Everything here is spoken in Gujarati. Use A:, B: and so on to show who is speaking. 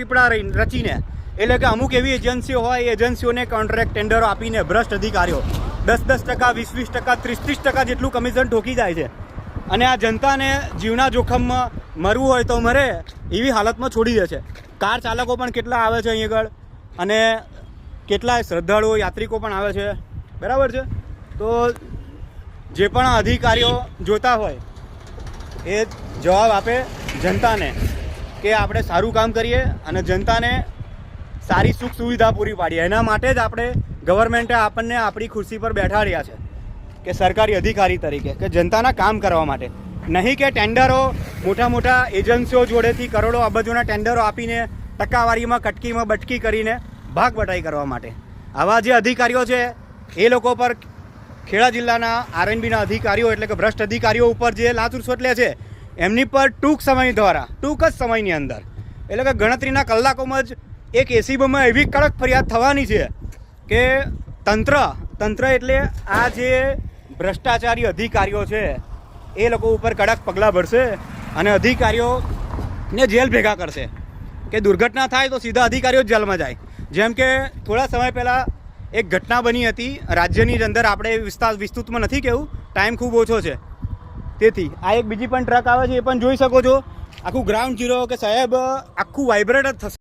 A: પીપળા રચીને, એટલે કે અમુક એવી એજન્સીઓ હોય, એજન્સીઓને કોન્ટ્રાક્ટ ટેન્ડરો આપીને ભ્રષ્ટ અધિકારીઓ 10-10%, 20-20%, 30-30% જેટલું કમિશન ઠોકી જાય છે અને આ જનતાને જીવના જોખમમાં મરવું હોય તો મરે એવી હાલતમાં છોડી દે છે. કાર ચાલકો પણ કેટલા આવે છે અહીં આગળ અને કેટલાય શ્રદ્ધાળુઓ યાત્રિકો પણ આવે છે, બરાબર છે. તો જે પણ અધિકારીઓ જોતા હોય એ જવાબ આપે જનતાને કે આપણે સારું કામ કરીએ અને જનતાને સારી સુખ સુવિધા પૂરી પાડીએ. એના માટે જ આપણે ગવર્મેન્ટે આપણને આપણી ખુરશી પર બેઠાડ્યા છે કે સરકારી અધિકારી તરીકે, કે જનતાના કામ કરવા માટે, નહીં કે ટેન્ડરો મોટા મોટા એજન્સીઓ જોડેથી કરોડો અબજોના ટેન્ડરો આપીને ટકાવારીમાં કટકીમાં બટકી કરીને ભાગ બટાઈ કરવા માટે. આવા જે અધિકારીઓ છે એ લોકો પર ખેડા જિલ્લાના આરએનબીના અધિકારીઓ એટલે કે ભ્રષ્ટ અધિકારીઓ ઉપર જે લાંચ રૂશ્વત લે છે એમની પર ટૂંક જ સમયની અંદર એટલે કે ગણતરીના કલાકોમાં જ એક એસીબીમાં એવી કડક ફરિયાદ થવાની છે કે તંત્ર એટલે આ જે ભ્રષ્ટાચારી અધિકારીઓ છે એ લોકો ઉપર કડક પગલાં ભરશે અને અધિકારીઓને જેલ ભેગા કરશે કે દુર્ઘટના થાય તો સીધા અધિકારીઓ જ જેલમાં જાય. જેમ કે થોડા સમય પહેલાં એક ઘટના બની હતી રાજ્યની અંદર, આપણે વિસ્તૃતમાં નથી કહેવું, ટાઈમ ખૂબ ઓછો છે તેથી. આ એક બીજી પણ ટ્રક આવે છે, એ પણ જોઈ શકો છો. આખું ગ્રાઉન્ડ ઝીરો કે સાહેબ આખું વાઇબ્રેટ જ થશે.